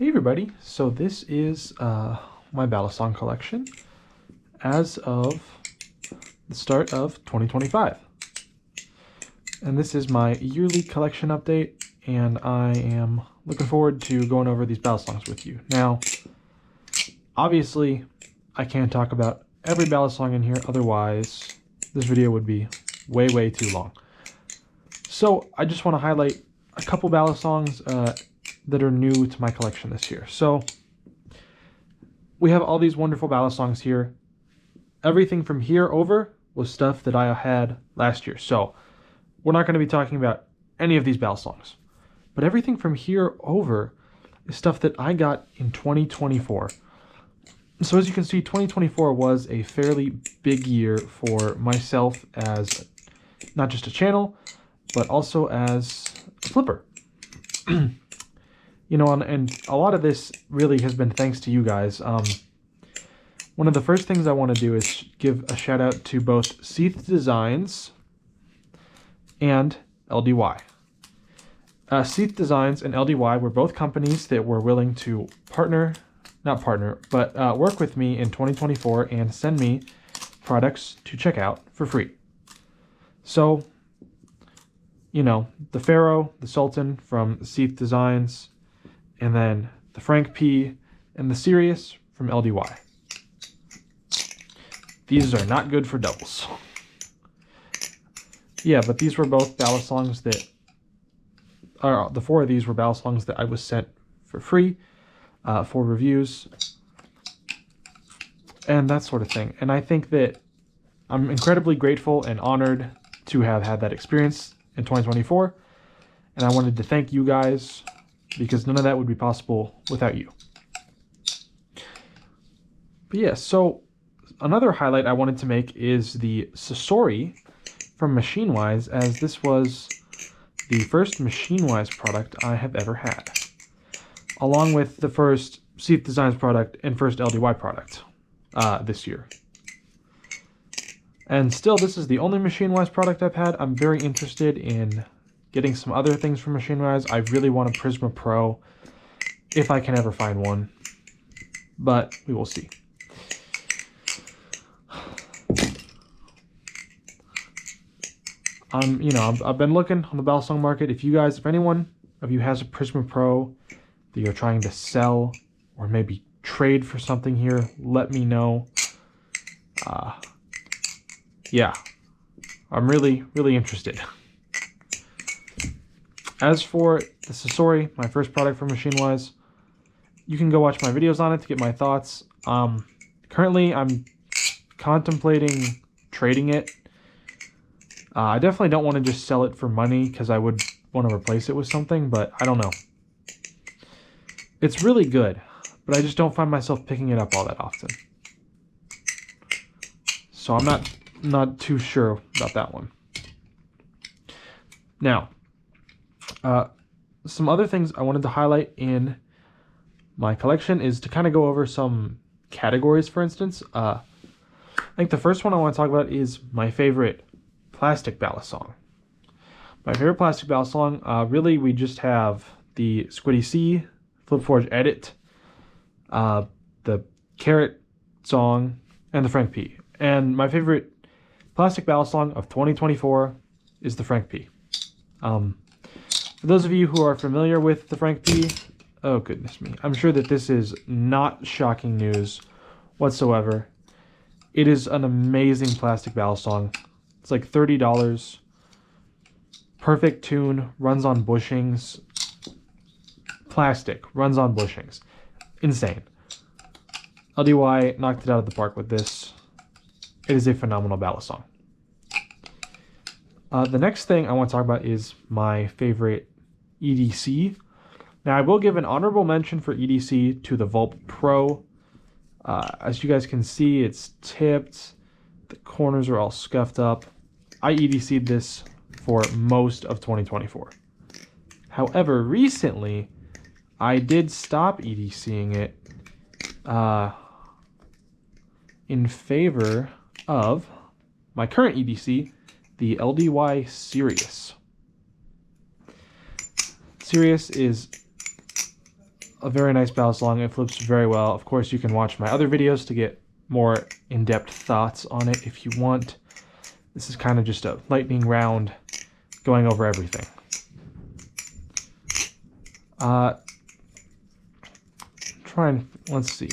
Hey everybody, so this is my Balisong collection as of the start of 2025. And this is my yearly collection update, and I am looking forward to going over these Balisongs with you. Now, obviously, I can't talk about every Balisong in here, otherwise this video would be way too long. So I just want to highlight a couple Balisongs that are new to my collection this year. So we have all these wonderful Balisongs here. Everything from here over was stuff that I had last year. So we're not going to be talking about any of these Balisongs. But everything from here over is stuff that I got in 2024. So as you can see, 2024 was a fairly big year for myself as not just a channel, but also as a flipper. You know, and a lot of this really has been thanks to you guys. One of the first things I want to do is give a shout out to both Seath Designs and LDY. Seath Designs and LDY were both companies that were willing to work with me in 2024 and send me products to check out for free. So, you know, the Pharaoh, the Sultan from Seath Designs, and then the Frank P and the Sirius from LDY. These are not good for doubles. Yeah, but these were both Balisongs that, the four of these were Balisongs that I was sent for free for reviews and that sort of thing. And I think that I'm incredibly grateful and honored to have had that experience in 2024. And I wanted to thank you guys, because none of that would be possible without you. But yeah, so another highlight I wanted to make is the Sesori from MachineWise, as this was the first MachineWise product I have ever had, along with the first Seath Designs product and first LDY product this year. And still, this is the only MachineWise product I've had. I'm very interested in getting some other things from MachineWise. I really want a Prisma Pro, if I can ever find one, but we will see. I've been looking on the Balisong market. If anyone of you has a Prisma Pro that you're trying to sell or maybe trade for something here, let me know. Yeah, I'm really interested. As for the Sesori, my first product from MachineWise, you can go watch my videos on it to get my thoughts. Currently, I'm contemplating trading it. I definitely don't want to just sell it for money, because I would want to replace it with something, but I don't know. It's really good, but I just don't find myself picking it up all that often. So I'm not too sure about that one. Now, some other things I wanted to highlight in my collection is to kind of go over some categories, for instance. I think the first one I want to talk about is my favorite plastic Balisong. My favorite plastic Balisong, really we just have the Squiddy C, Flipforge Edit, the Carrot Song, and the Frank P. And my favorite plastic Balisong of 2024 is the Frank P. For those of you who are familiar with the Frank P, oh goodness me, I'm sure that this is not shocking news whatsoever. It is an amazing plastic Balisong. It's like $30. Perfect tune, runs on bushings. Plastic, runs on bushings. Insane. LDY knocked it out of the park with this. It is a phenomenal Balisong. The next thing I want to talk about is my favorite EDC. Now, I will give an honorable mention for EDC to the Vulp Pro. As you guys can see, it's tipped. The corners are all scuffed up. I EDC'd this for most of 2024. However, recently, I did stop EDCing it in favor of my current EDC, the LDY Sirius. Sirius is a very nice Balisong. It flips very well. Of course, you can watch my other videos to get more in-depth thoughts on it if you want. This is kind of just a lightning round going over everything. Let's see.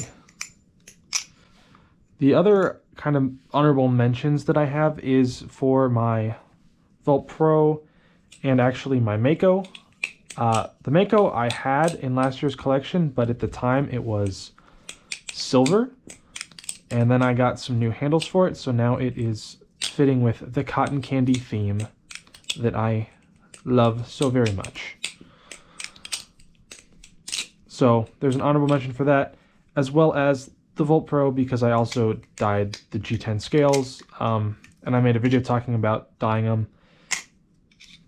The other kind of honorable mentions that I have is for my Vault Pro and actually my Mako. The Mako I had in last year's collection, but at the time it was silver. And then I got some new handles for it, so now it is fitting with the cotton candy theme that I love so very much. So there's an honorable mention for that, as well as the Vault Pro, because I also dyed the G10 scales, and I made a video talking about dyeing them,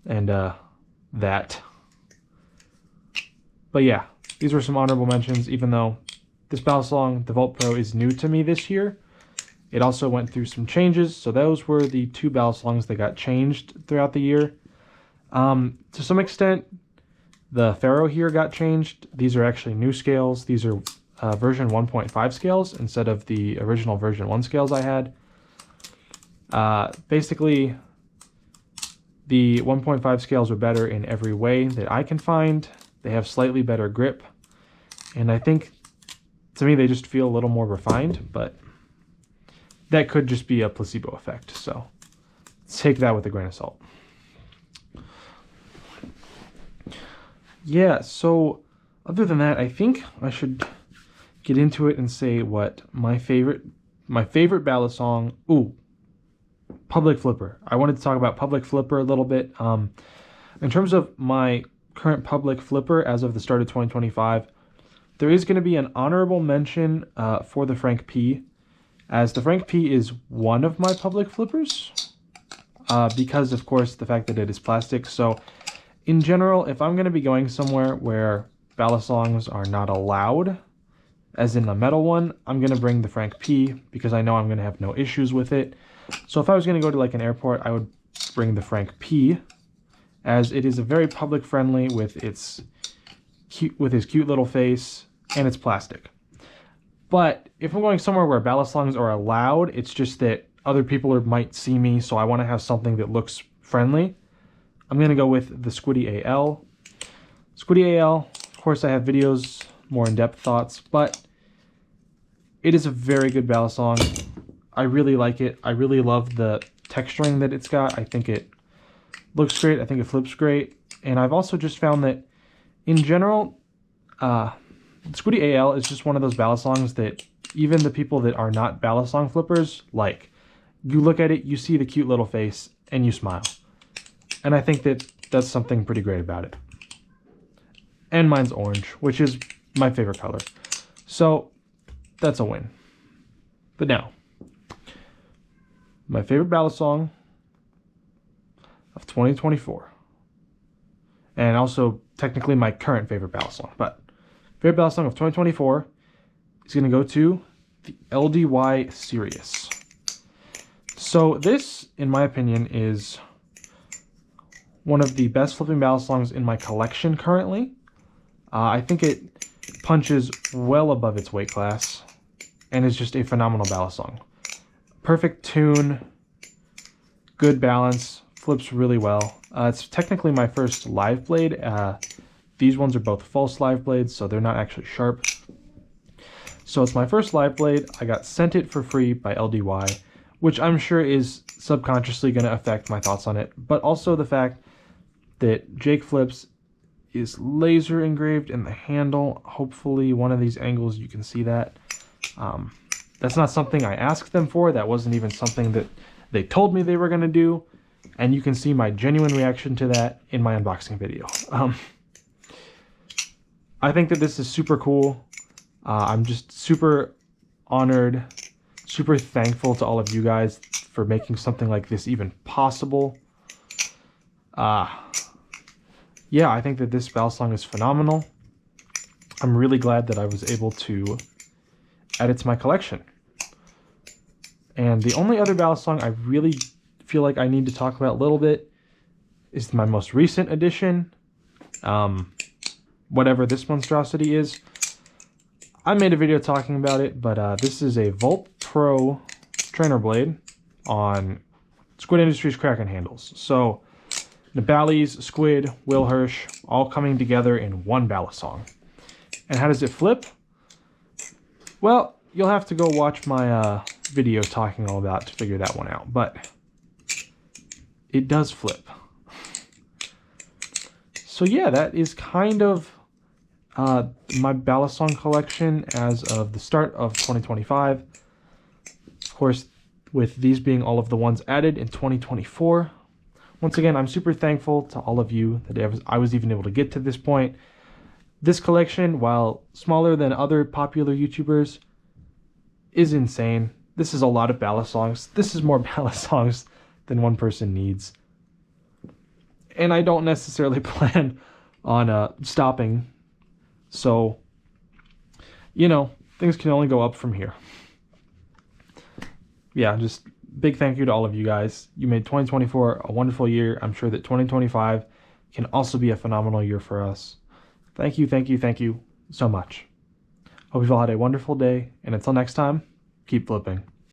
and that. But yeah, these were some honorable mentions, even though this Balisong, the Vault Pro, is new to me this year. It also went through some changes, so those were the two Balisongs that got changed throughout the year. To some extent, the Ferro here got changed. These are actually new scales. These are version 1.5 scales instead of the original version 1 scales I had. Basically, the 1.5 scales are better in every way that I can find. They have slightly better grip, and I think, to me, they just feel a little more refined, but that could just be a placebo effect, so take that with a grain of salt. Yeah, so other than that, I think I should get into it and say what my favorite Balisong. Ooh, Public Flipper. I wanted to talk about Public Flipper a little bit. In terms of my current Public Flipper as of the start of 2025, there is going to be an honorable mention for the Frank P, as the Frank P is one of my Public Flippers, because of course the fact that it is plastic. So in general, if I'm going to be going somewhere where Balisongs are not allowed, as in the metal one, I'm going to bring the Frank P because I know I'm going to have no issues with it. So if I was going to go to like an airport, I would bring the Frank P, as it is a very public friendly with his cute little face, and it's plastic. But if I'm going somewhere where Balisongs are allowed, it's just that other people might see me, so I want to have something that looks friendly. I'm going to go with the Squiddy AL. Squiddy AL, of course I have videos, more in-depth thoughts, but it is a very good Balisong. I really like it. I really love the texturing that it's got. I think it looks great. I think it flips great. And I've also just found that, in general, Squiddy AL is just one of those Balisongs that even the people that are not Balisong flippers like. You look at it, you see the cute little face, and you smile. And I think that that's something pretty great about it. And mine's orange, which is my favorite color. So that's a win. But now, my favorite Balisong of 2024. And also technically my current favorite Balisong. But favorite Balisong of 2024 is going to go to the LDY Sirius. So this, in my opinion, is one of the best flipping Balisongs in my collection currently. I think it punches well above its weight class and is just a phenomenal Balisong. Perfect tune, good balance, flips really well. It's technically my first live blade. These ones are both false live blades, so they're not actually sharp. So it's my first live blade. I got sent it for free by LDY, which I'm sure is subconsciously going to affect my thoughts on it, but also the fact that Jake Flips is laser engraved in the handle. Hopefully one of these angles you can see that. That's not something I asked them for. That wasn't even something that they told me they were going to do. And you can see my genuine reaction to that in my unboxing video. I think that this is super cool. I'm just super honored, super thankful to all of you guys for making something like this even possible. Yeah, I think that this Balisong is phenomenal. I'm really glad that I was able to add it to my collection. And the only other Balisong I really feel like I need to talk about a little bit is my most recent addition. Whatever this monstrosity is. I made a video talking about it, but this is a Volt Pro trainer blade on Squid Industries Kraken handles. So the Bally's, Squid, Will Hirsch, all coming together in one Balisong. And how does it flip? Well, you'll have to go watch my video talking all about to figure that one out. But it does flip. So yeah, that is kind of my Balisong collection as of the start of 2025. Of course, with these being all of the ones added in 2024. Once again, I'm super thankful to all of you that I was even able to get to this point. This collection, while smaller than other popular YouTubers, is insane. This is a lot of Balisongs. This is more Balisongs than one person needs. And I don't necessarily plan on stopping. So, you know, things can only go up from here. Yeah, just big thank you to all of you guys. You made 2024 a wonderful year. I'm sure that 2025 can also be a phenomenal year for us. Thank you, thank you, thank you so much. Hope you've all had a wonderful day, and until next time, keep flipping.